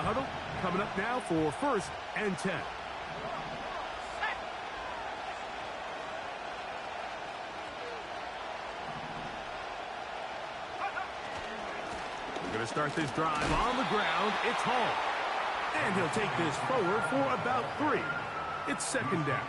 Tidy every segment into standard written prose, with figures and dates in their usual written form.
huddle. Coming up now for 1st and 10. We're going to start this drive on the ground. It's Hall. And he'll take this forward for about 3. It's 2nd down.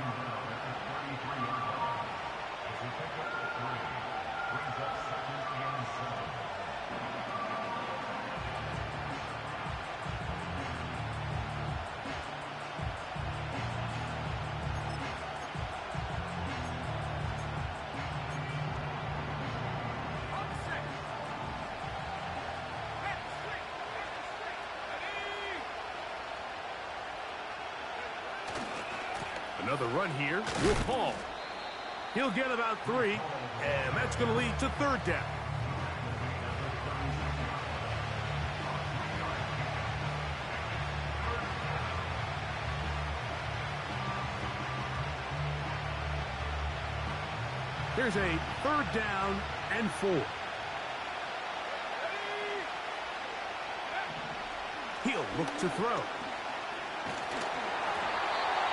Another run here with Hall. He'll get about 3, and that's going to lead to 3rd down. Here's a 3rd down and 4. He'll look to throw.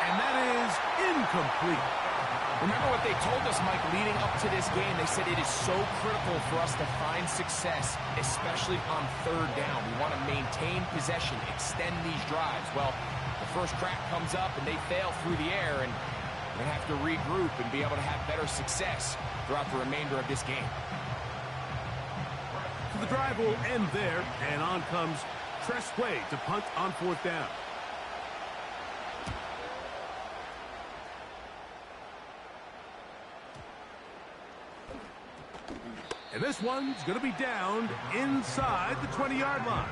And that is incomplete. Remember what they told us, Mike, leading up to this game. They said it is so critical for us to find success, especially on 3rd down. We want to maintain possession, extend these drives. Well, the first crack comes up and they fail through the air, and they have to regroup and be able to have better success throughout the remainder of this game. So the drive will end there, and on comes Tress Way to punt on 4th down. And this one's going to be down inside the 20-yard line.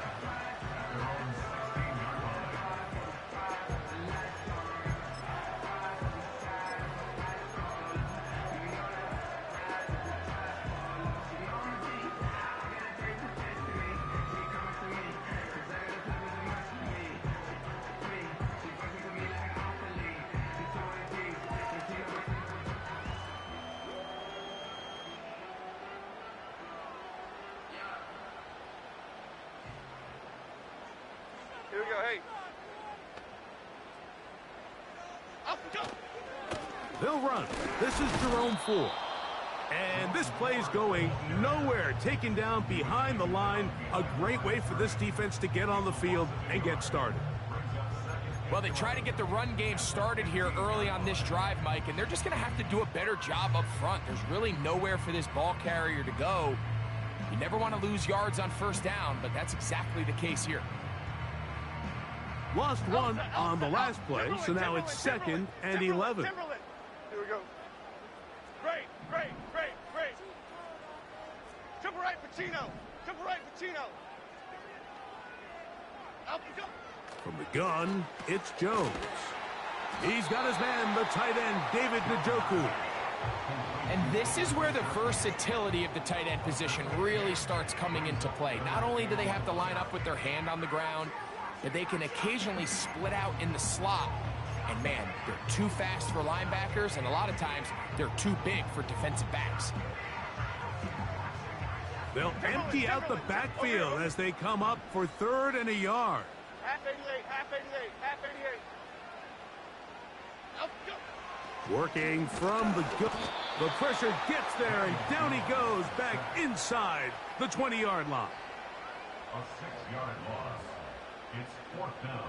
Here we go, hey. Up, go. They'll run. This is Jerome Ford. And this play's going nowhere. Taken down behind the line. A great way for this defense to get on the field and get started. Well, they try to get the run game started here early on this drive, Mike, and they're just going to have to do a better job up front. There's really nowhere for this ball carrier to go. You never want to lose yards on 1st down, but that's exactly the case here. Lost 1 on the last play, so now it's 2nd and 11. Here we go. Great. Triple right, Pacino. Up, go. From the gun, it's Jones. He's got his man, the tight end, David Njoku. And this is where the versatility of the tight end position really starts coming into play. Not only do they have to line up with their hand on the ground, but they can occasionally split out in the slot. And man, they're too fast for linebackers, and a lot of times they're too big for defensive backs. They'll empty out the backfield as they come up for 3rd and a yard. Half 88. Up, go. Working from the gun. The pressure gets there, and down he goes back inside the 20-yard line. A 6-yard loss. It's 4th down.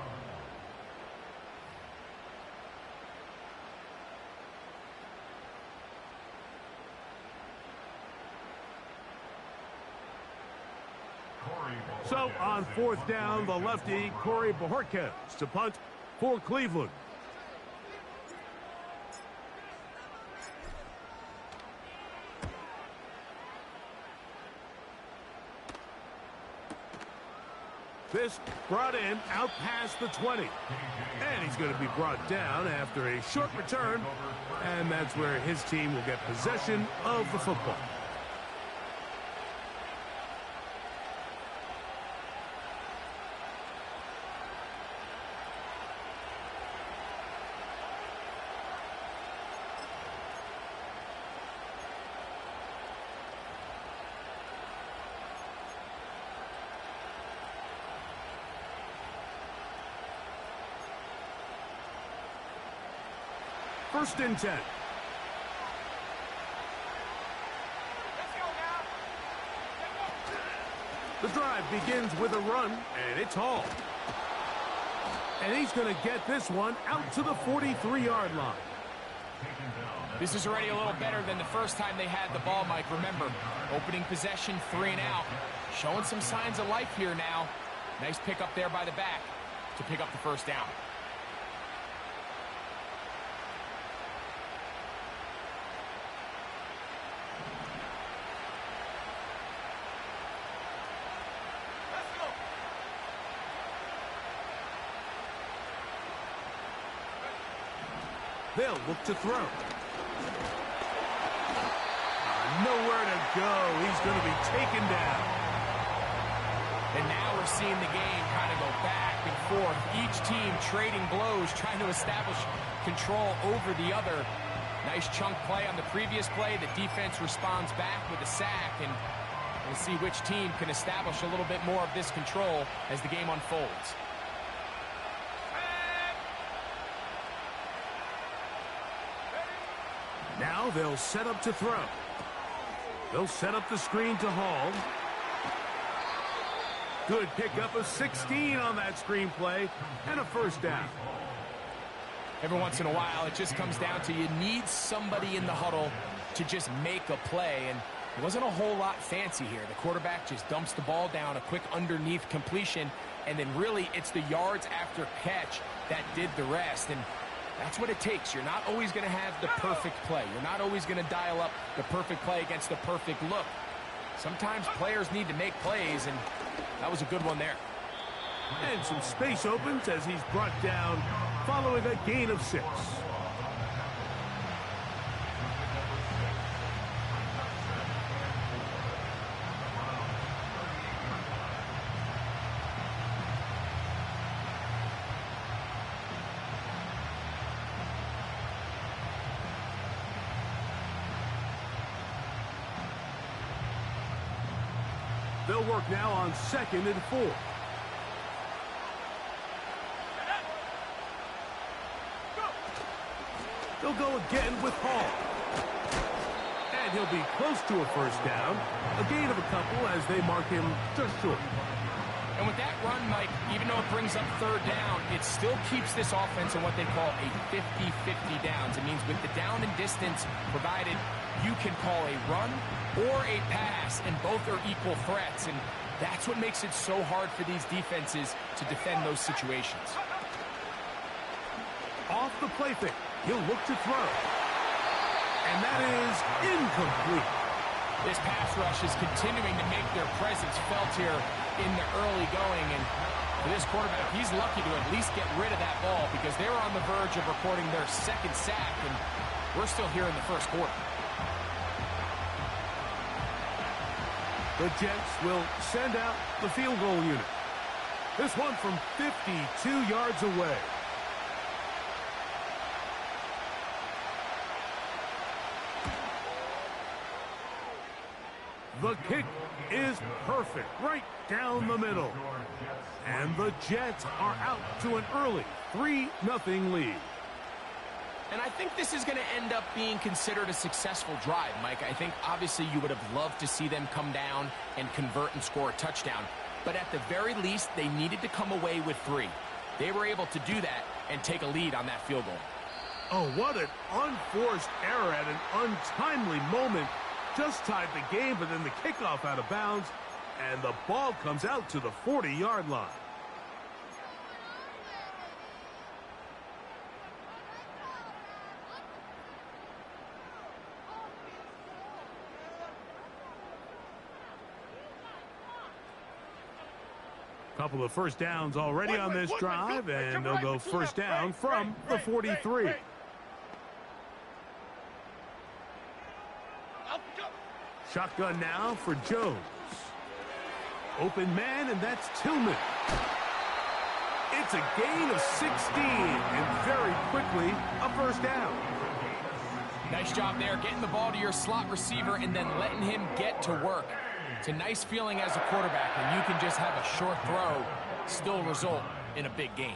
So on 4th down, the lefty, Corey Bojorquez, to punt for Cleveland. This brought in out past the 20. And he's going to be brought down after a short return. And that's where his team will get possession of the football. 1st and 10. Let's go now. The drive begins with a run, and it's Hall. And he's going to get this one out to the 43-yard line. This is already a little better than the first time they had the ball, Mike. Remember, opening possession, 3 and out. Showing some signs of life here now. Nice pick up there by the back to pick up the 1st down. Let's go. They'll look to throw. Nowhere to go. He's going to be taken down. And now we're seeing the game kind of go back and forth. Each team trading blows, trying to establish control over the other. Nice chunk play on the previous play. The defense responds back with a sack, and we'll see which team can establish a little bit more of this control as the game unfolds. Now they'll set up to throw. They'll set up the screen to Hall. Good pickup of 16 on that screen play, and a 1st down. Every once in a while, it just comes down to you need somebody in the huddle to just make a play, and it wasn't a whole lot fancy here. The quarterback just dumps the ball down, a quick underneath completion, and then really it's the yards after catch that did the rest. And that's what it takes. You're not always going to have the perfect play. You're not always going to dial up the perfect play against the perfect look. Sometimes players need to make plays, and that was a good one there. And some space opens as he's brought down following a gain of 6. They'll work now on 2nd and 4. They'll go again with Hall. And he'll be close to a 1st down. A gain of a couple as they mark him just short. And with that run, Mike, even though it brings up 3rd down, it still keeps this offense in what they call a 50-50 downs. It means with the down and distance provided, you can call a run or a pass, and both are equal threats. And that's what makes it so hard for these defenses to defend those situations. Off the play fake, he'll look to throw. And that is incomplete. This pass rush is continuing to make their presence felt here in the early going, and for this quarterback, he's lucky to at least get rid of that ball because they were on the verge of recording their 2nd sack, and we're still here in the 1st quarter. The Jets will send out the field goal unit. This one from 52 yards away. The kick is perfect, right down the middle. And the Jets are out to an early 3-0 lead. And I think this is going to end up being considered a successful drive, Mike. I think obviously you would have loved to see them come down and convert and score a touchdown. But at the very least, they needed to come away with 3. They were able to do that and take a lead on that field goal. Oh, what an unforced error at an untimely moment. Just tied the game, but then the kickoff out of bounds, and the ball comes out to the 40-yard line. Couple of 1st downs already on this drive, and they'll go 1st down from the 43. Shotgun now for Jones. Open man, and that's Tillman. It's a gain of 16, and very quickly, a 1st down. Nice job there, getting the ball to your slot receiver and then letting him get to work. It's a nice feeling as a quarterback when you can just have a short throw still result in a big gain.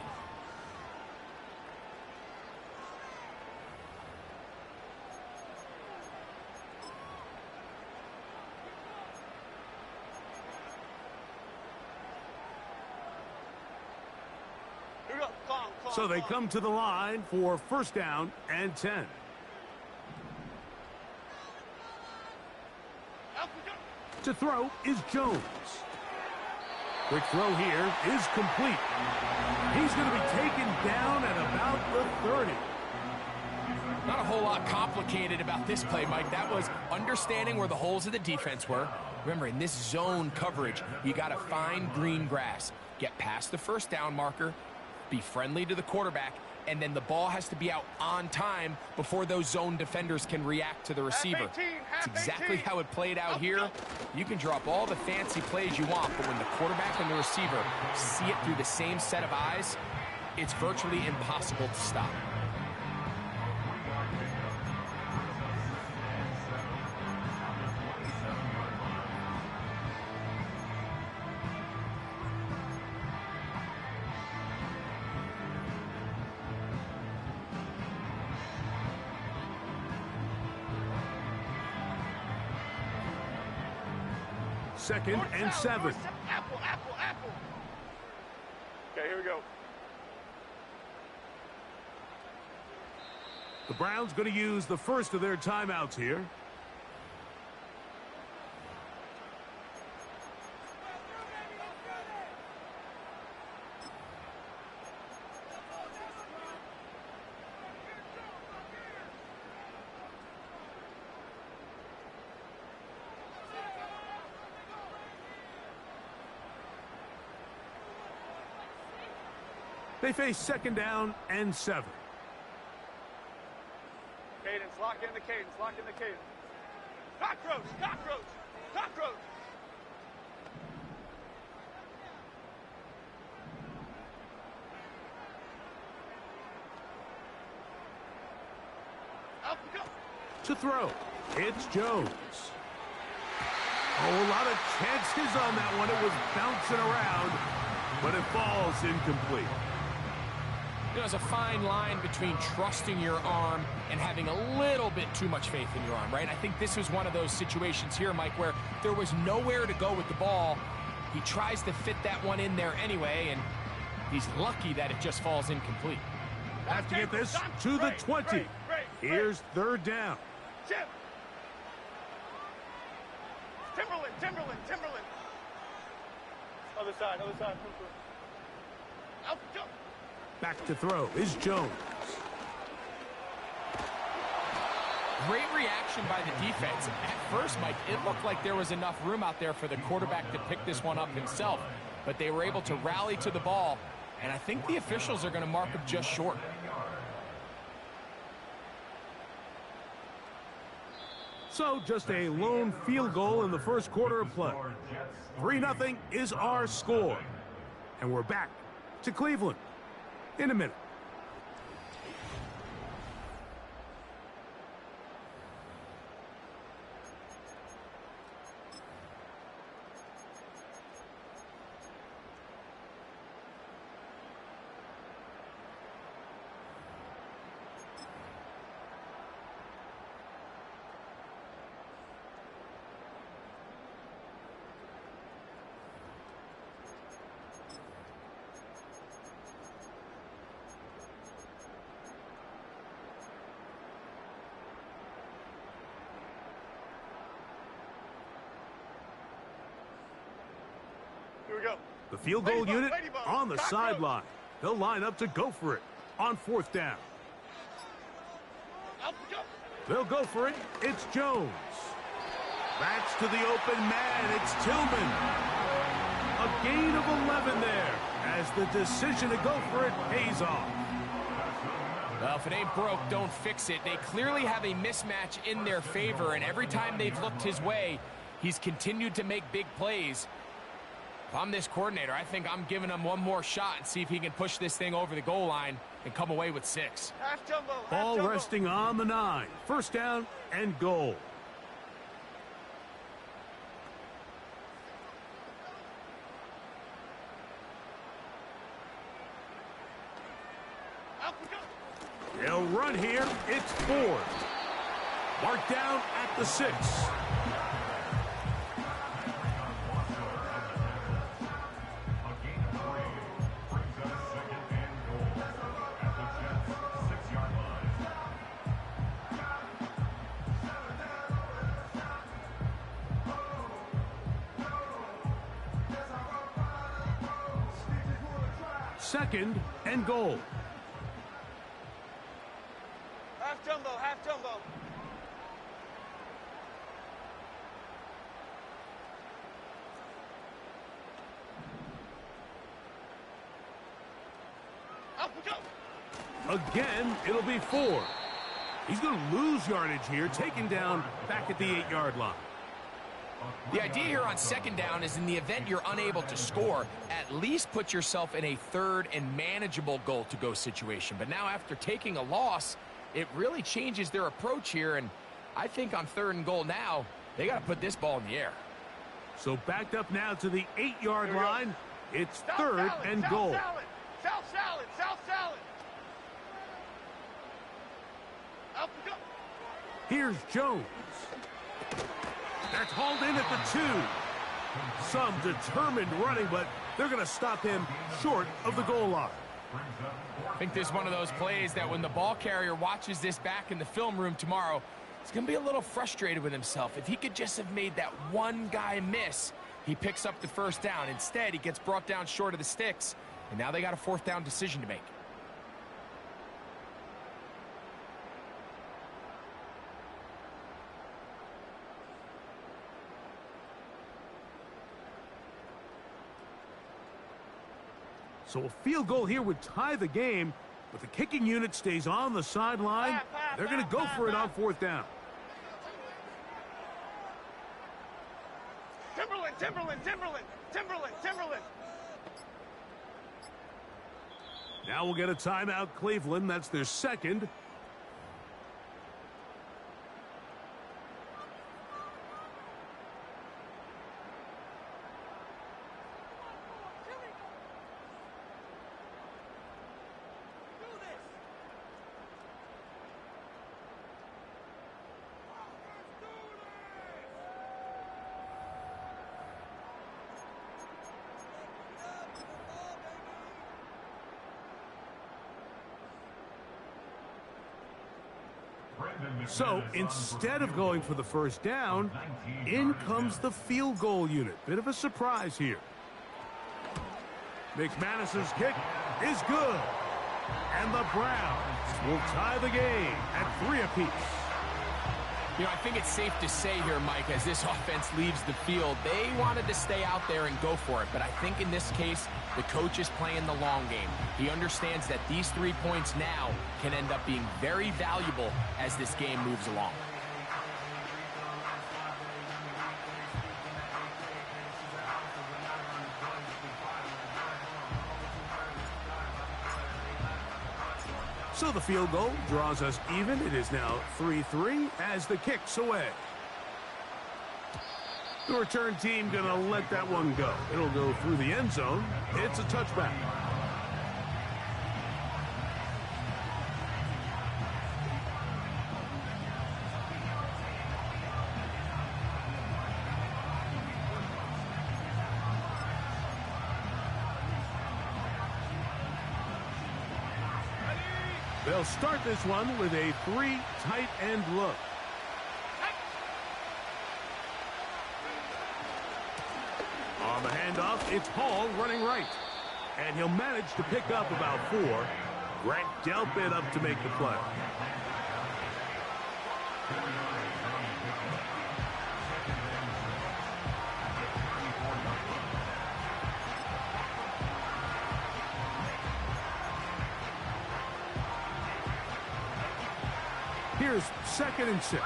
So they come to the line for first down and 10. To throw is Jones. Quick throw here is complete. He's going to be taken down at about the 30. Not a whole lot complicated about this play, Mike. That was understanding where the holes of the defense were. Remember, in this zone coverage, you got to find green grass. Get past the first down marker, be friendly to the quarterback, and then the ball has to be out on time before those zone defenders can react to the receiver. It's exactly how it played out here. You can drop all the fancy plays you want, but when the quarterback and the receiver see it through the same set of eyes, it's virtually impossible to stop. Second and 7. Apple. Okay, here we go. The Browns going to use the first of their timeouts here. They face second down and 7. Cadence, lock in the cadence. Cockroach. Up we go. To throw, it's Jones. Oh, a lot of chances on that one. It was bouncing around, but it falls incomplete. There's a fine line between trusting your arm and having a little bit too much faith in your arm, right? I think this was one of those situations here, Mike, where there was nowhere to go with the ball. He tries to fit that one in there anyway, and he's lucky that it just falls incomplete. Have to get this to the 20. Here's third down. Chip. Timberland. Other side. Out we go. Back to throw is Jones. Great reaction by the defense. At first, Mike, it looked like there was enough room out there for the quarterback to pick this one up himself, but they were able to rally to the ball, and I think the officials are going to mark him just short. So just a lone field goal in the first quarter of play. 3-0 is our score. And we're back to Cleveland in a minute. Here we go. The field goal unit on the sideline. They'll line up to go for it on fourth down. Out we go. They'll go for it. It's Jones. Backs to the open man. It's Tillman. A gain of 11 there as the decision to go for it pays off. Well, if it ain't broke, don't fix it. They clearly have a mismatch in their favor, and every time they've looked his way, he's continued to make big plays. If I'm this coordinator, I think I'm giving him one more shot and see if he can push this thing over the goal line and come away with 6. Half jumbo. Ball resting on the 9. First down and goal. Out we go. They'll run here. It's Ford. Marked down at the 6. 2nd and goal. Half jumbo, half jumbo. Up we go. Again, it'll be 4. He's going to lose yardage here, taken down back at the 8-yard line. The idea here on 2nd down is in the event you're unable to score, at least put yourself in a 3rd and manageable goal-to-go situation. But now after taking a loss, it really changes their approach here, and I think on 3rd and goal now, they got to put this ball in the air. So backed up now to the 8-yard line. It's South 3rd salad, and South goal. Salad, South salad, South salad. Up we go. Here's Jones. That's hauled in at the 2. Some determined running, but they're going to stop him short of the goal line. I think this is one of those plays that when the ball carrier watches this back in the film room tomorrow, he's going to be a little frustrated with himself. If he could just have made that one guy miss, he picks up the 1st down. Instead, he gets brought down short of the sticks, and now they got a 4th down decision to make. So a field goal here would tie the game, but the kicking unit stays on the sideline. They're going to go for it on 4th down. Timberland, Timberland, Timberland, Timberland, Timberland. Now we'll get a timeout, Cleveland. That's their 2nd. So instead of going for the 1st down, in comes the field goal unit. Bit of a surprise here. McManus's kick is good. And the Browns will tie the game at 3 apiece. You know, I think it's safe to say here, Mike, as this offense leaves the field, they wanted to stay out there and go for it. But I think in this case, the coach is playing the long game. He understands that these 3 points now can end up being very valuable as this game moves along. So the field goal draws us even. It is now 3-3 as the kick's away. The return team going to let that one go. It'll go through the end zone. It's a touchback. They'll start this one with a 3 tight end look. On the handoff, it's Hall running right. And he'll manage to pick up about 4. Grant Delpit up to make the play. Here's 2nd and 6.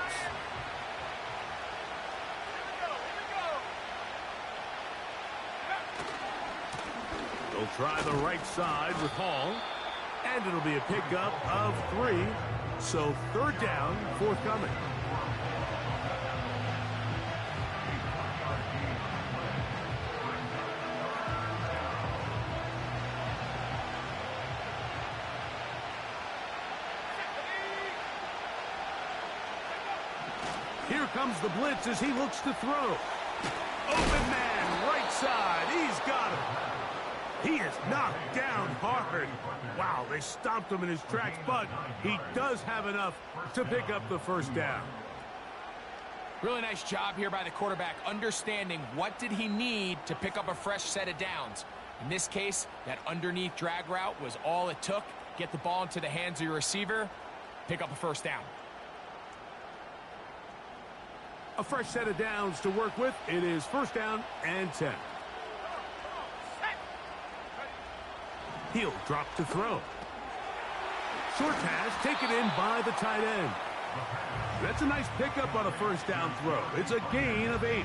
They'll try the right side with Hall. And it'll be a pickup of 3. So 3rd down, forthcoming. Here comes the blitz as he looks to throw. Open man, right side. He's got him. He is knocked down hard. Wow, they stopped him in his tracks, but he does have enough to pick up the 1st down. Really nice job here by the quarterback, understanding what did he need to pick up a fresh set of downs. In this case, that underneath drag route was all it took. Get the ball into the hands of your receiver, pick up a first down. A fresh set of downs to work with. It is first down and 10. He'll drop to throw. Short pass taken in by the tight end. That's a nice pickup on a first down throw. It's a gain of 8.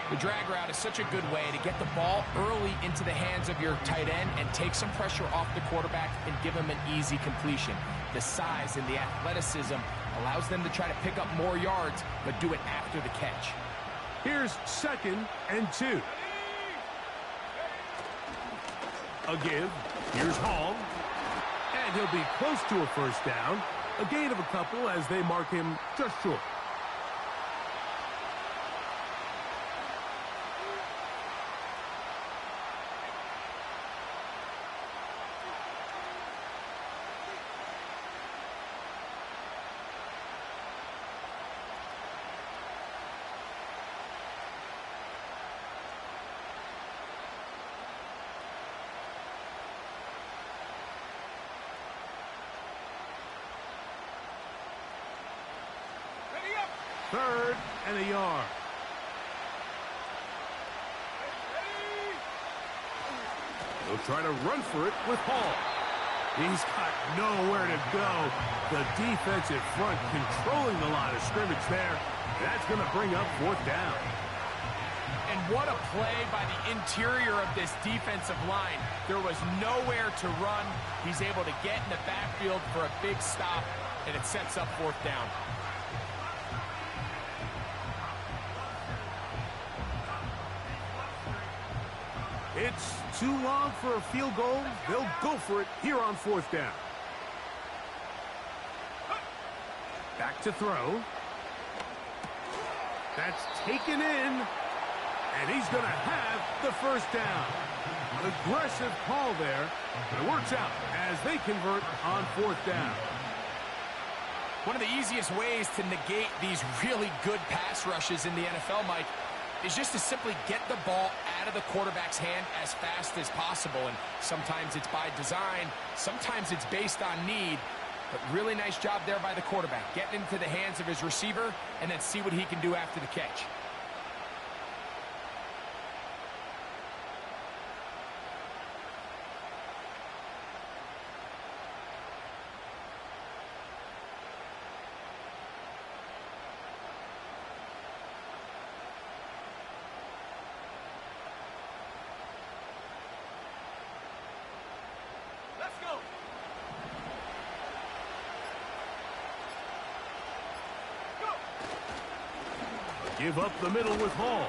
The drag route is such a good way to get the ball early into the hands of your tight end and take some pressure off the quarterback and give him an easy completion. The size and the athleticism allows them to try to pick up more yards, but do it after the catch. Here's 2nd and 2. A give. Here's Hall. And he'll be close to a first down. A gain of a couple as they mark him just short. Third and a yard. He'll try to run for it with Hall. He's got nowhere to go. The defensive front controlling the line of scrimmage there. That's going to bring up 4th down. And what a play by the interior of this defensive line. There was nowhere to run. He's able to get in the backfield for a big stop, and it sets up 4th down. It's too long for a field goal. They'll go for it here on 4th down. Back to throw. That's taken in. And he's going to have the first down. An aggressive call there. But it works out as they convert on 4th down. One of the easiest ways to negate these really good pass rushes in the NFL, Mike, is just to simply get the ball out of the quarterback's hand as fast as possible. And sometimes it's by design, sometimes it's based on need. But really nice job there by the quarterback, getting into the hands of his receiver and then see what he can do after the catch. Give up the middle with Hall.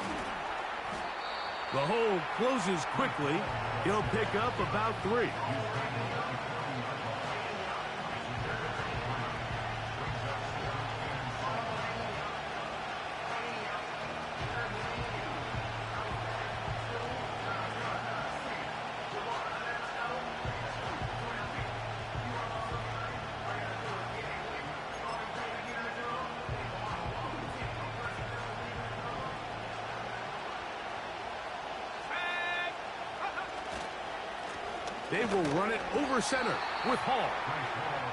The hole closes quickly. He'll pick up about 3. They will run it over center with Hall.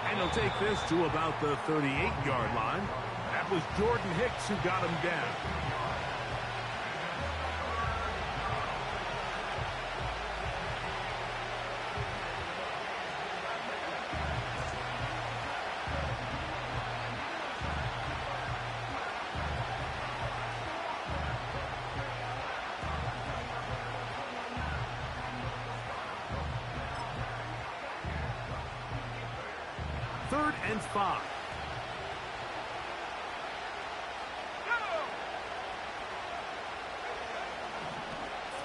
And he'll take this to about the 38-yard line. That was Jordan Hicks who got him down. Third and 5.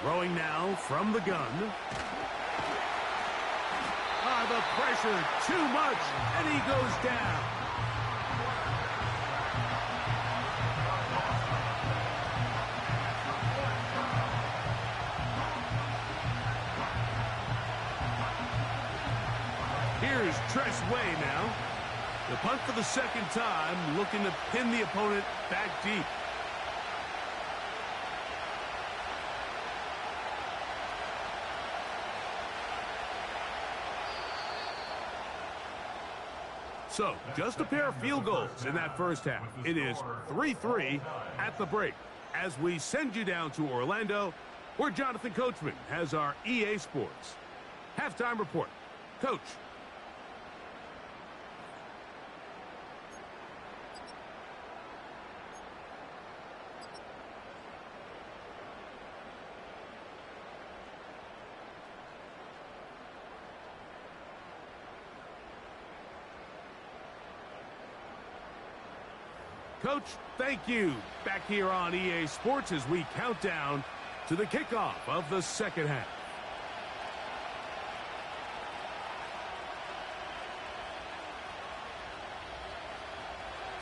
Throwing now from the gun. The pressure, too much, and he goes down. Here's Tress Way now. The punt for the second time, looking to pin the opponent back deep. So, just a pair of field goals in that first half. It is 3-3 at the break as we send you down to Orlando, where Jonathan Coachman has our EA Sports halftime report. Coach. Coach, thank you. Back here on EA Sports as we count down to the kickoff of the second half.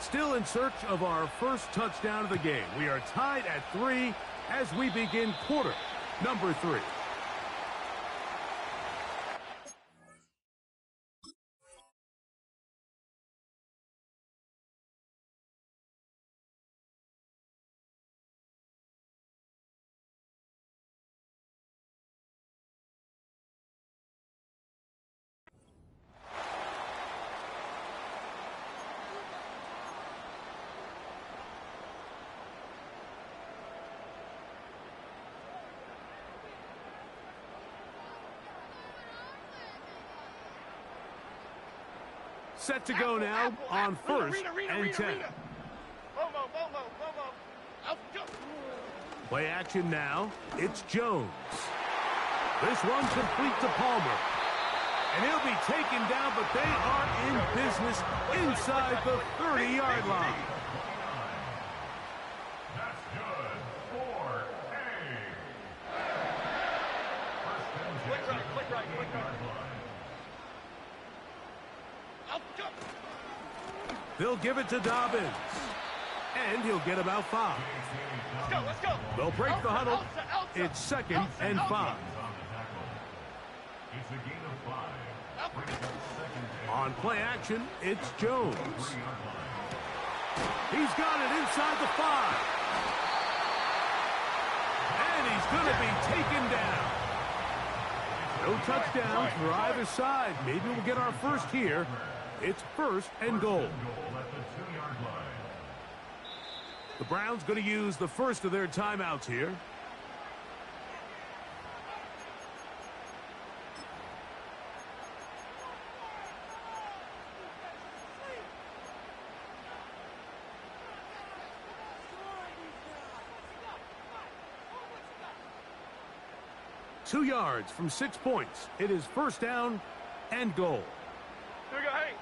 Still in search of our first touchdown of the game. We are tied at 3 as we begin quarter number 3. Set to go now on first and 10. Play action now. It's Jones. This one complete to Palmer. And he'll be taken down, but they are in business inside the 30-yard line. That's good for Quick right. They'll give it to Dobbins. And he'll get about 5. Let's go. They'll break the huddle. It's second and 5. It's a gain of 5. On play action, it's Jones. He's got it inside the 5. And he's going to be taken down. No touchdowns for either side. Maybe we'll get our first here. It's first and goal. The Browns going to use the first of their timeouts here. Two yards from 6 points. It is first down and goal. Here we go, hey.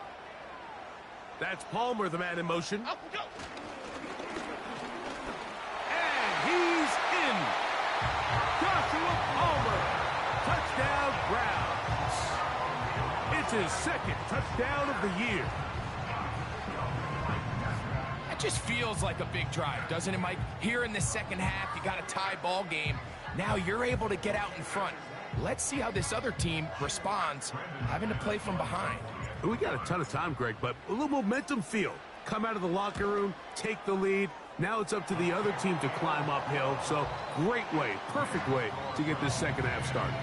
That's Palmer, the man in motion. Up we go. And he's in. Joshua Palmer. Touchdown, Browns. It's his second touchdown of the year. That just feels like a big drive, doesn't it, Mike? Here in the second half, you got a tie ball game. Now you're able to get out in front. Let's see how this other team responds, having to play from behind. We got a ton of time, Greg, but a little momentum feel. Come out of the locker room, take the lead. Now it's up to the other team to climb uphill. So great way, perfect way to get this second half started.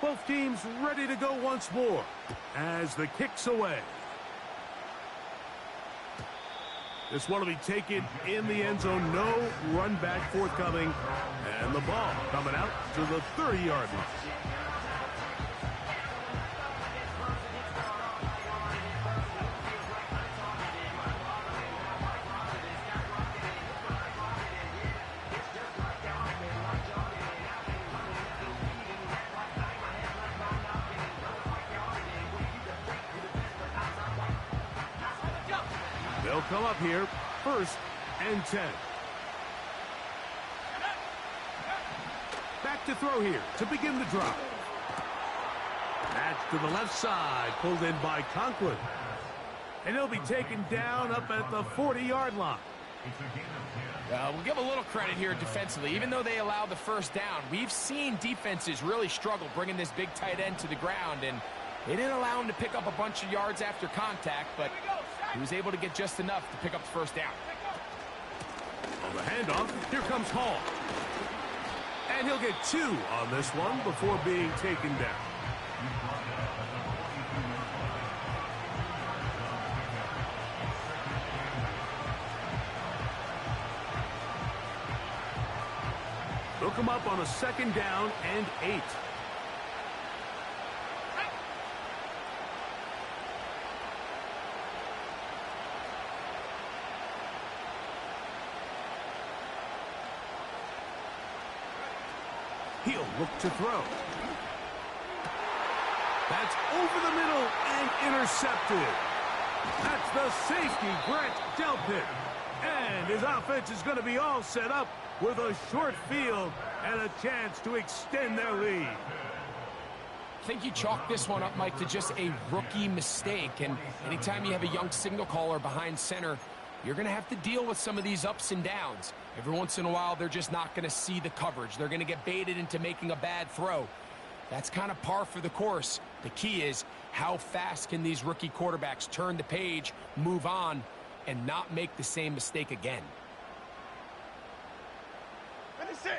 Both teams ready to go once more as the kick's away. This one will be taken in the end zone. No run back forthcoming. And the ball coming out to the 30-yard line. They'll come up here, first and 10. Back to throw here to begin the drive. That's to the left side, pulled in by Conklin. And he'll be taken down up at the 40-yard line. It's a gain of 10. We'll give a little credit here defensively. Even though they allowed the first down, we've seen defenses really struggle bringing this big tight end to the ground, and they didn't allow him to pick up a bunch of yards after contact, but he was able to get just enough to pick up the first down. On the handoff, here comes Hall. And he'll get 2 on this one before being taken down. They'll come up on a 2nd down and 8. He'll look to throw. That's over the middle and intercepted. That's the safety, Grant Delpit. And his offense is going to be all set up with a short field and a chance to extend their lead. I think you chalk this one up, Mike, to just a rookie mistake. And anytime you have a young signal caller behind center, you're going to have to deal with some of these ups and downs. Every once in a while, they're just not going to see the coverage. They're going to get baited into making a bad throw. That's kind of par for the course. The key is how fast can these rookie quarterbacks turn the page, move on, and not make the same mistake again. 56.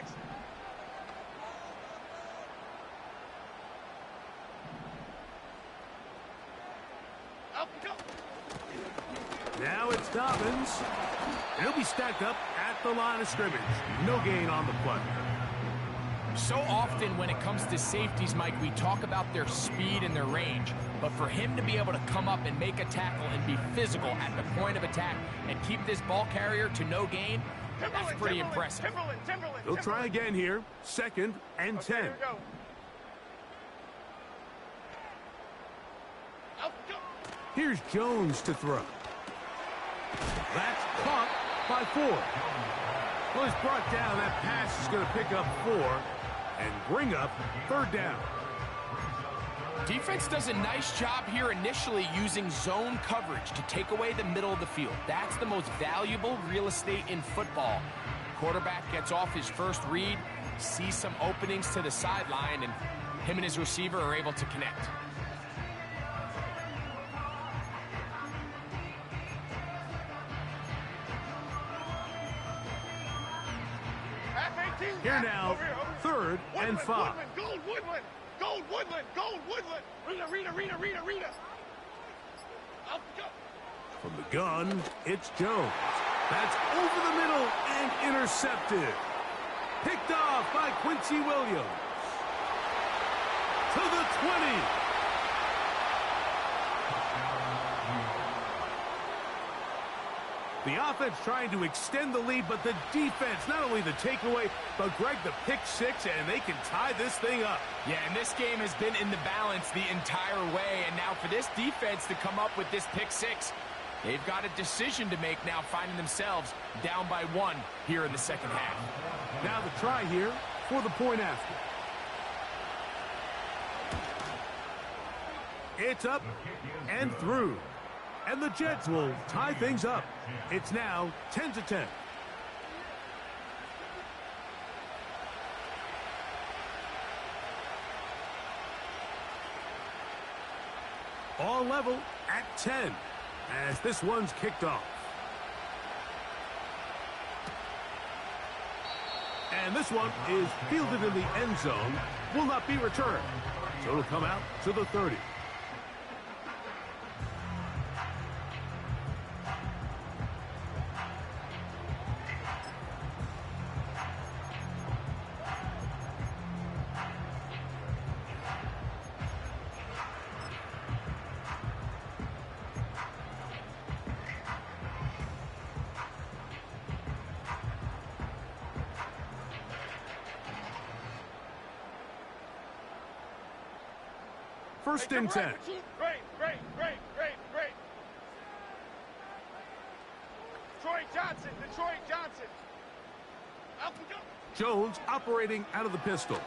Up, go. Now it's Dobbins. He'll be stacked up at the line of scrimmage. No gain on the play. So often when it comes to safeties, Mike, we talk about their speed and their range. But for him to be able to come up and make a tackle and be physical at the point of attack and keep this ball carrier to no gain, that's pretty impressive. They'll try again here. 2nd and 10. Here we go. Up, go. Here's Jones to throw. That's caught by 4. Well, it's brought down. That pass is going to pick up 4 and bring up 3rd down. Defense does a nice job here initially using zone coverage to take away the middle of the field. That's the most valuable real estate in football. Quarterback gets off his first read, sees some openings to the sideline, and him and his receiver are able to connect. Here now, 3rd and 5. Gold Woodland. Gold Woodland. Gold Woodland. Rita. Up, go. From the gun, it's Jones. That's over the middle and intercepted. Picked off by Quincy Williams. To the 20. The offense trying to extend the lead, but the defense, not only the takeaway, but Greg, the pick 6, and they can tie this thing up. Yeah, and this game has been in the balance the entire way, and now for this defense to come up with this pick 6, they've got a decision to make now, finding themselves down by 1 here in the second half. Now the try here for the point after. It's up and through. And the Jets will tie things up. It's now 10-10. All level at 10 as this one's kicked off. And this one is fielded in the end zone, will not be returned. So it'll come out to the 30. First and 10. Great. Detroit Johnson. Up and go. Jones operating out of the pistol.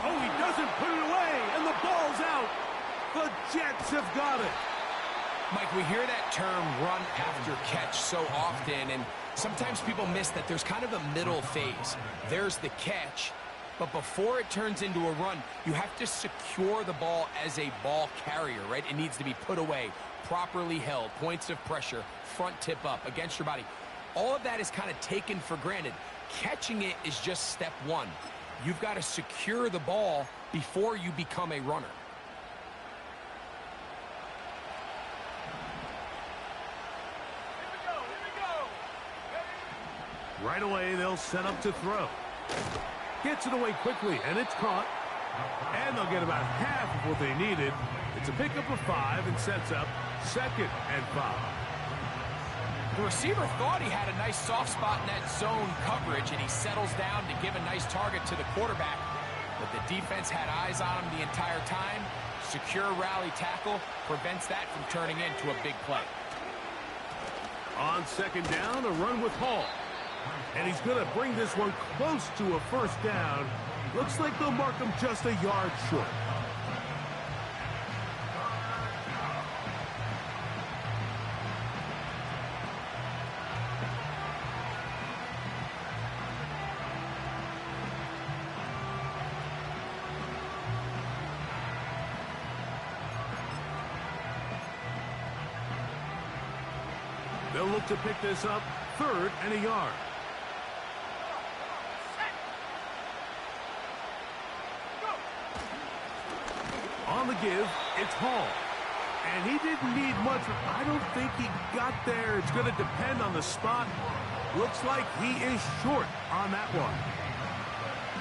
Oh, he doesn't put it away, and the ball's out. The Jets have got it. Mike, we hear that term run after catch so often, and sometimes people miss that there's kind of a middle phase. There's the catch, but before it turns into a run, you have to secure the ball as a ball carrier, right? It needs to be put away, properly held, points of pressure, front tip up against your body. All of that is kind of taken for granted. Catching it is just step one. You've got to secure the ball before you become a runner. Right away, they'll set up to throw. Gets it away quickly, and it's caught. And they'll get about half of what they needed. It's a pickup of 5 and sets up 2nd and 5. The receiver thought he had a nice soft spot in that zone coverage, and he settles down to give a nice target to the quarterback. But the defense had eyes on him the entire time. Secure rally tackle prevents that from turning into a big play. On 2nd down, a run with Hall. And he's going to bring this one close to a 1st down. Looks like they'll mark him just a yard short. They'll look to pick this up 3rd and a yard. On the give, it's Hall. And he didn't need much. I don't think he got there. It's going to depend on the spot. Looks like he is short on that one.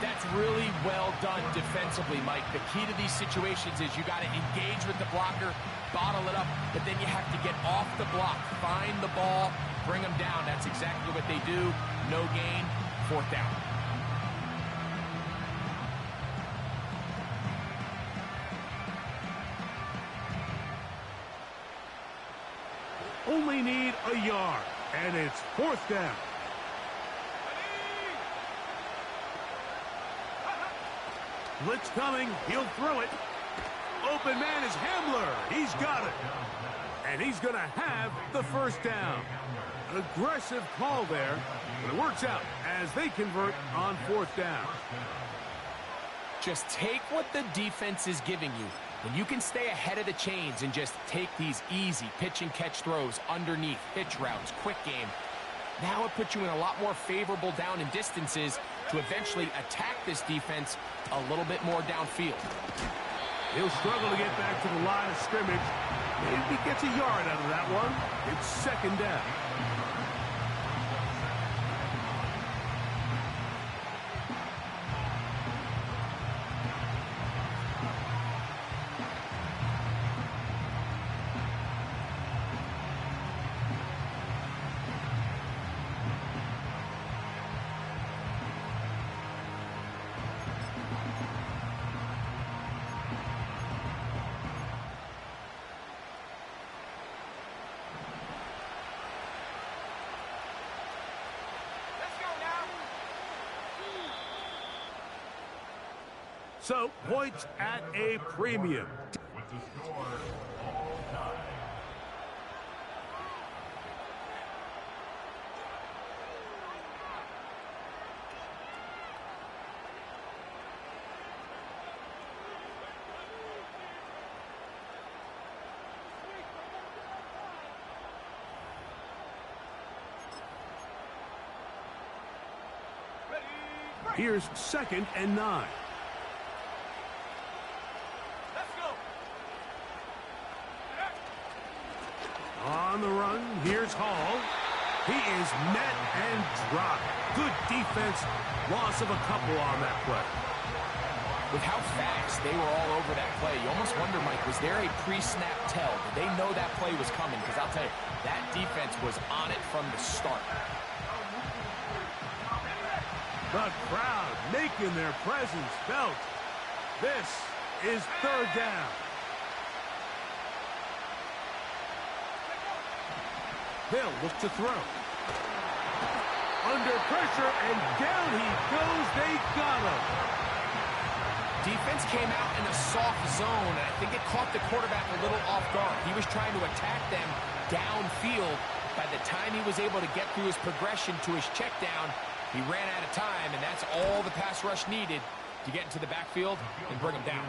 That's really well done defensively, Mike. The key to these situations is you got to engage with the blocker, bottle it up, but then you have to get off the block, find the ball, bring them down. That's exactly what they do. No gain, 4th down. Only need a yard, and it's 4th down. Blitz coming. He'll throw it. Open man is Hamler. He's got it. And he's going to have the 1st down. An aggressive call there, but it works out as they convert on 4th down. Just take what the defense is giving you. When you can stay ahead of the chains and just take these easy pitch and catch throws underneath, hitch routes, quick game, now it puts you in a lot more favorable down and distances to eventually attack this defense a little bit more downfield. He'll struggle to get back to the line of scrimmage. Maybe he gets a yard out of that one. It's 2nd down. So, points at a premium. With the score, all time. Here's 2nd and 9. On the run, here's Hall. He is met and dropped. Good defense. Loss of a couple on that play. With how fast they were all over that play, you almost wonder, Mike, was there a pre-snap tell? Did they know that play was coming? Because I'll tell you, that defense was on it from the start. The crowd making their presence felt. This is 3rd down. They'll look to throw. Under pressure, and down he goes. They got him. defense came out in a soft zone, and I think it caught the quarterback a little off guard. He was trying to attack them downfield. By the time he was able to get through his progression to his check down, he ran out of time, and that's all the pass rush needed to get into the backfield and bring him down.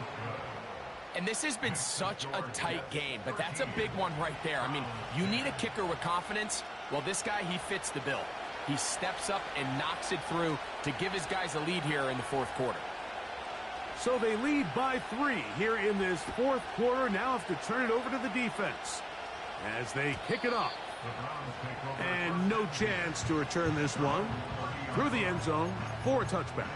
And this has been such a tight game, but that's a big one right there. I mean, you need a kicker with confidence. Well, this guy, he fits the bill. He steps up and knocks it through to give his guys a lead here in the fourth quarter. So they lead by 3 here in this fourth quarter. Now have to turn it over to the defense as they kick it off. And no chance to return this one through the end zone for a touchback.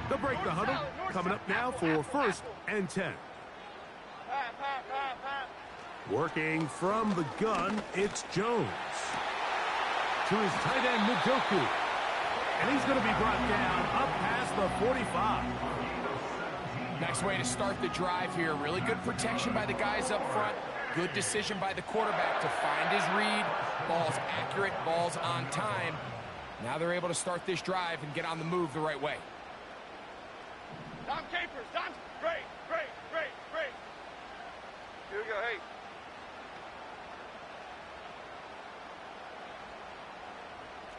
They'll break the huddle. Coming up now for 1st and 10. Working from the gun, it's Jones. To his tight end, Njoku. And he's going to be brought down up past the 45. Nice way to start the drive here. Really good protection by the guys up front. Good decision by the quarterback to find his read. Ball's accurate, ball's on time. Now they're able to start this drive and get on the move the right way. Dom Capers, Dom, great. Here we go, hey.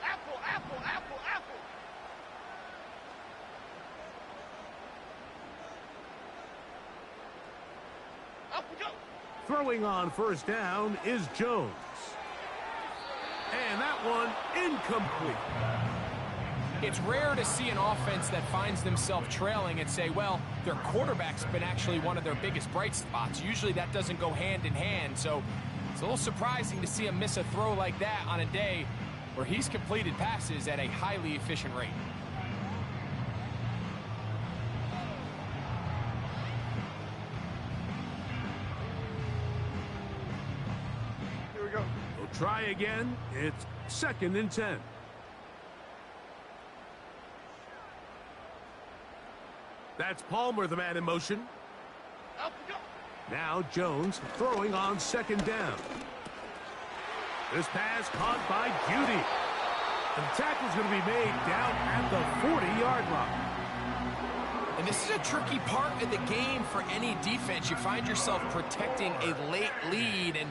Apple. Up we go. Throwing on 1st down is Jones. And that one incomplete. It's rare to see an offense that finds themselves trailing and say, well, their quarterback's been actually one of their biggest bright spots. Usually that doesn't go hand in hand, so it's a little surprising to see him miss a throw like that on a day where he's completed passes at a highly efficient rate. Here we go. We'll try again. It's 2nd and 10. That's Palmer, the man in motion. Up we go. Now Jones throwing on 2nd down. This pass caught by Judy. And the tackle's going to be made down at the 40-yard line. And this is a tricky part of the game for any defense. You find yourself protecting a late lead, and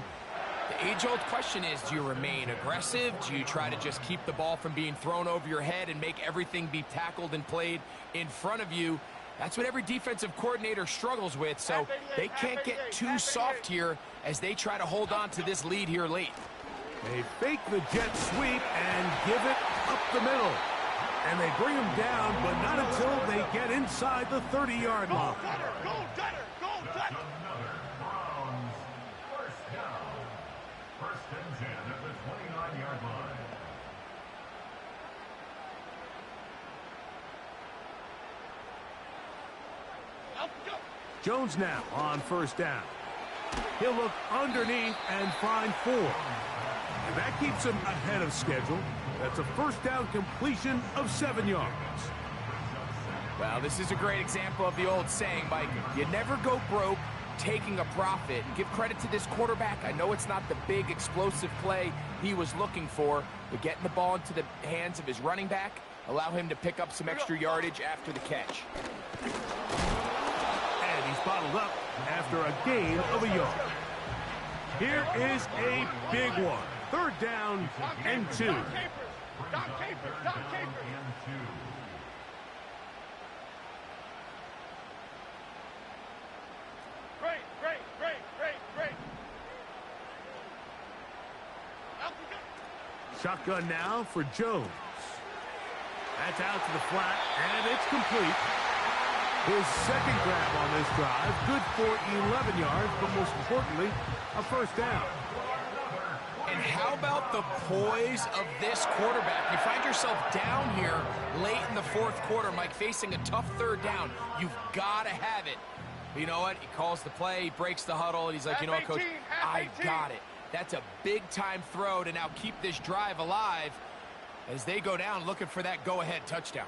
the age-old question is, do you remain aggressive? Do you try to just keep the ball from being thrown over your head and make everything be tackled and played in front of you? That's what every defensive coordinator struggles with, so they can't get too soft here as they try to hold on to this lead here late. They fake the jet sweep and give it up the middle. And they bring him down, but not until they get inside the 30-yard line. Go Dutter. Another Browns. 1st down. 1st and 10 at the 29-yard line. Up we go. Jones now on 1st down. He'll look underneath and find 4. And that keeps him ahead of schedule. That's a 1st down completion of 7 yards. Well, this is a great example of the old saying, Mike, you never go broke taking a profit. Give credit to this quarterback. I know it's not the big explosive play he was looking for, but getting the ball into the hands of his running back, allow him to pick up some extra yardage after the catch. And he's bottled up after a gain of a yard. Here is a big one. 3rd down and 2. Dom Capers. Great. Up we go. Shotgun now for Jones. That's out to the flat, and it's complete. His 2nd grab on this drive, good for 11 yards, but most importantly, a 1st down. And how about the poise of this quarterback? You find yourself down here late in the 4th quarter, Mike, facing a tough 3rd down. You've got to have it. But you know what? He calls the play, he breaks the huddle, and he's like, you know what, Coach? I got it. That's a big-time throw to now keep this drive alive as they go down looking for that go-ahead touchdown.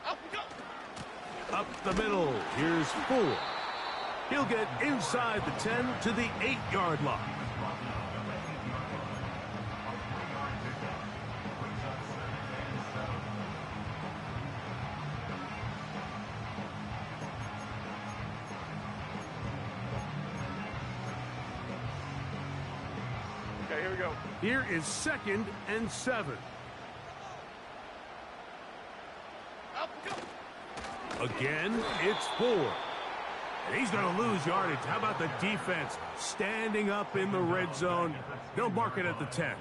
Up Up the middle, here's Ford. He'll get inside the 10 to the 8-yard line. Okay, here we go. Here is 2nd and 7. Up we go. Again, it's Ford. And he's going to lose yardage. How about the defense standing up in the red zone? They'll mark it at the 10.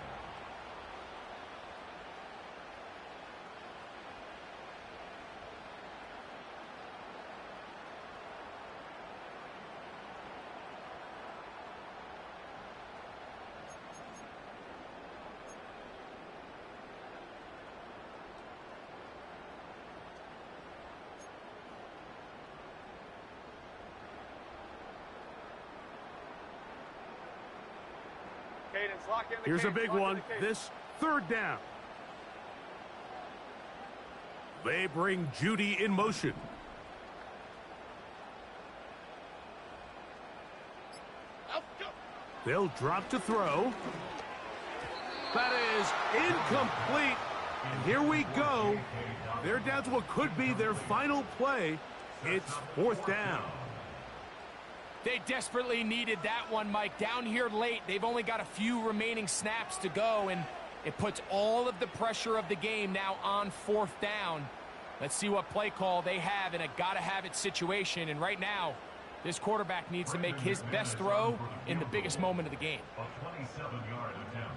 Cadence, lock in the Here's a cadence, big lock in one. the cadence. This 3rd down. They bring Judy in motion. Up we go. They'll drop to throw. That is incomplete. And here we go. They're down to what could be their final play. It's 4th down. They desperately needed that one, Mike. Down here late, they've only got a few remaining snaps to go, and it puts all of the pressure of the game now on 4th down. Let's see what play call they have in a gotta-have-it situation, and right now, this quarterback needs to make his best throw in the biggest moment of the game. A 27-yard attempt.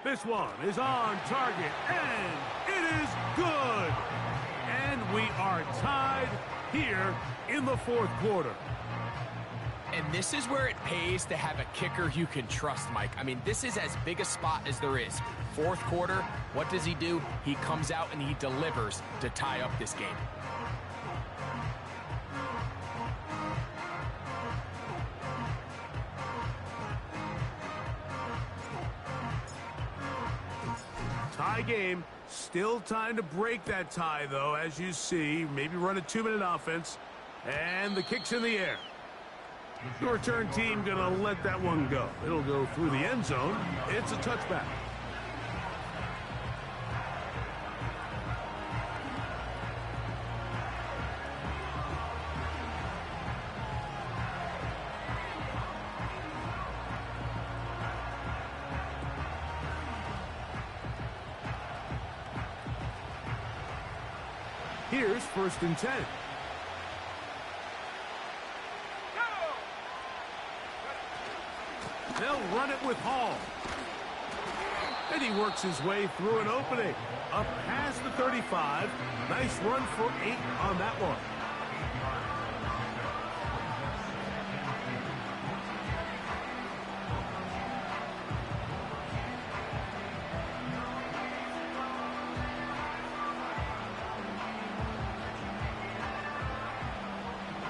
This one is on target, and it is good. And we are tied here in the 4th quarter. And this is where it pays to have a kicker you can trust, Mike. I mean, this is as big a spot as there is. 4th quarter, what does he do? He comes out and he delivers to tie up this game. Tie game. Still time to break that tie, though, as you see. Maybe run a 2-minute offense. And the kick's in the air. The return team going to let that one go. It'll go through the end zone. It's a touchback. Here's 1st and 10. They'll run it with Hall. And he works his way through an opening. Up past the 35. Nice run for 8 on that one.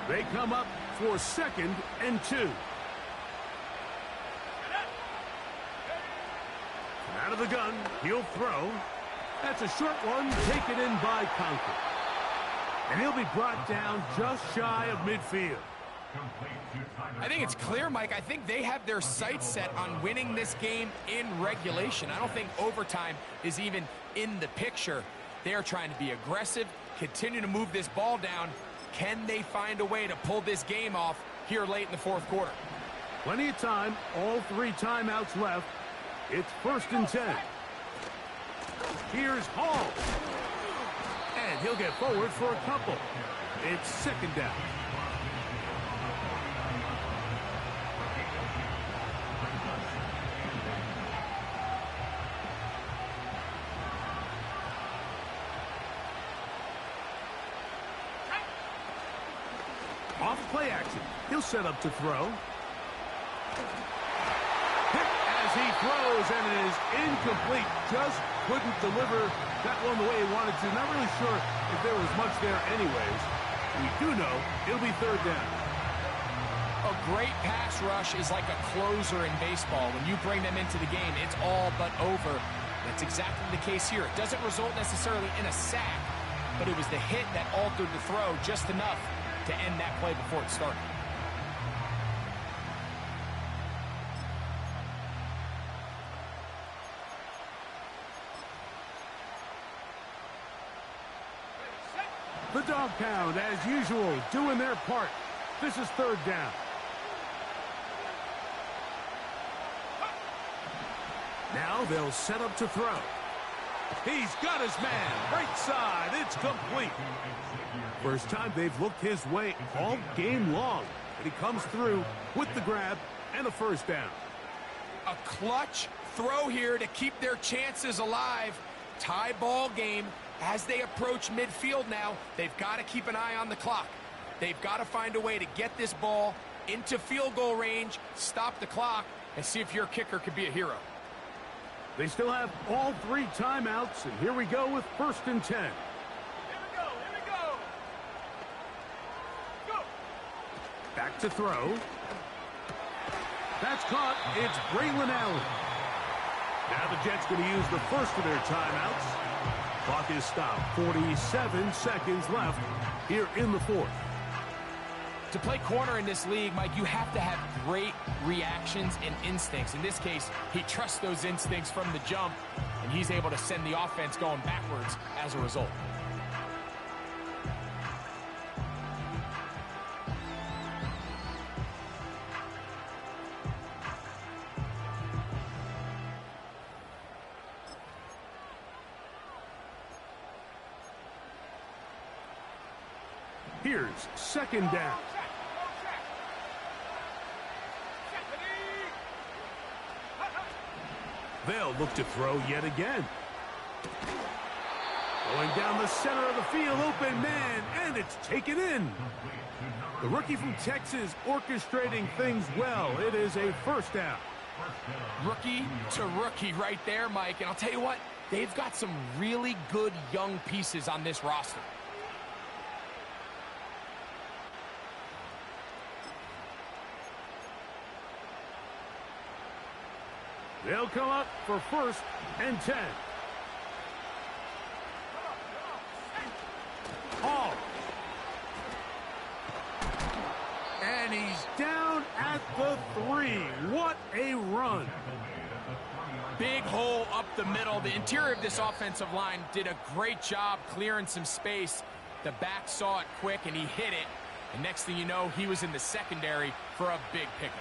They come up for 2nd and 2. Out of the gun, he'll throw. That's a short one, taken in by Conklin. And he'll be brought down just shy of midfield. I think it's clear, Mike. I think they have their sights set on winning this game in regulation. I don't think overtime is even in the picture. They're trying to be aggressive, continue to move this ball down. Can they find a way to pull this game off here late in the 4th quarter? Plenty of time, all 3 timeouts left. It's 1st and 10. Here's Hall. And he'll get forward for a couple. It's 2nd down. Off play action. He'll set up to throw. Hit as he throws, and it is incomplete. Just couldn't deliver that one the way he wanted to. Not really sure if there was much there anyways. We do know it'll be 3rd down. A great pass rush is like a closer in baseball. When you bring them into the game, it's all but over. That's exactly the case here. It doesn't result necessarily in a sack, but it was the hit that altered the throw just enough to end that play before it started. The dog pound, as usual, doing their part. This is third down. Now they'll set up to throw. He's got his man. Right side. It's complete. First time they've looked his way all game long. And he comes through with the grab and a first down. A clutch throw here to keep their chances alive. Tie ball game. As they approach midfield now, they've got to keep an eye on the clock. They've got to find a way to get this ball into field goal range, stop the clock, and see if your kicker could be a hero. They still have all 3 timeouts, and here we go with 1st and 10. Here we go. Here we go. Go. Back to throw. That's caught. It's Braylon Allen. Now the Jets going to use the first of their timeouts. Clock is stopped. 47 seconds left here in the 4th. To play corner in this league, Mike, you have to have great reactions and instincts. In this case, he trusts those instincts from the jump, and he's able to send the offense going backwards as a result. Here's 2nd down. They'll look to throw yet again. Going down the center of the field, open man, and it's taken in. The rookie from Texas orchestrating things well. It is a first down. Rookie to rookie right there, Mike. And I'll tell you what, they've got some really good young pieces on this roster. They'll come up for 1st and 10. Hall. And he's down at the 3. What a run. Big hole up the middle. The interior of this offensive line did a great job clearing some space. The back saw it quick, and he hit it. And next thing you know, he was in the secondary for a big pickup.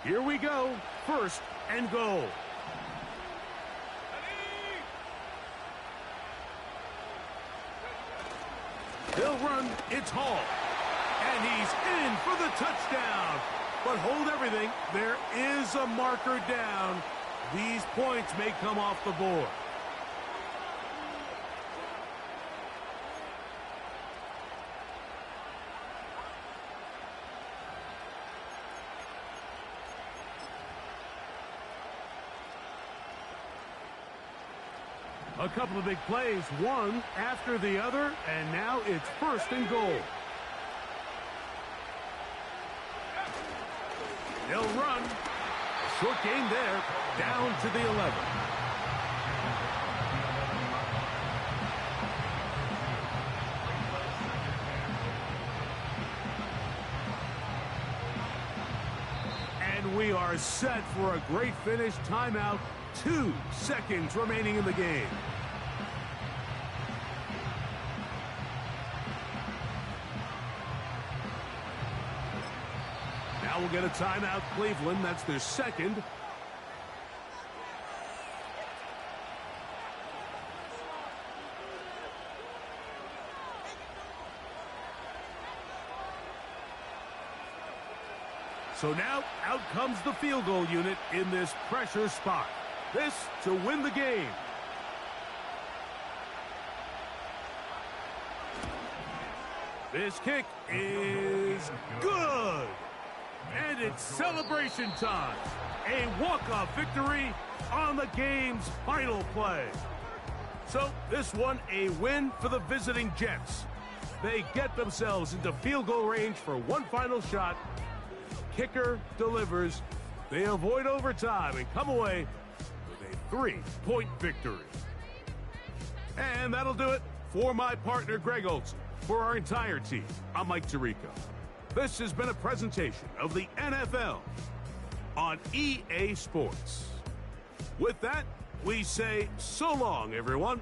Here we go. 1st and goal. They'll run. It's Hall. And he's in for the touchdown. But hold everything. There is a marker down. These points may come off the board. A couple of big plays, one after the other, and now it's 1st and goal. They'll run. A short gain there, down to the 11. And we are set for a great finish. Timeout. 2 seconds remaining in the game. Now we'll get a timeout, Cleveland. That's their 2nd. So now out comes the field goal unit in this pressure spot. This to win the game. This kick is good. And it's celebration time. A walk-off victory on the game's final play. So this one a win for the visiting Jets. They get themselves into field goal range for one final shot. Kicker delivers. They avoid overtime and come away with a 3-point victory. And that'll do it for my partner, Greg Olson. For our entire team, I'm Mike Tirico. This has been a presentation of the NFL on EA Sports. With that, we say so long, everyone.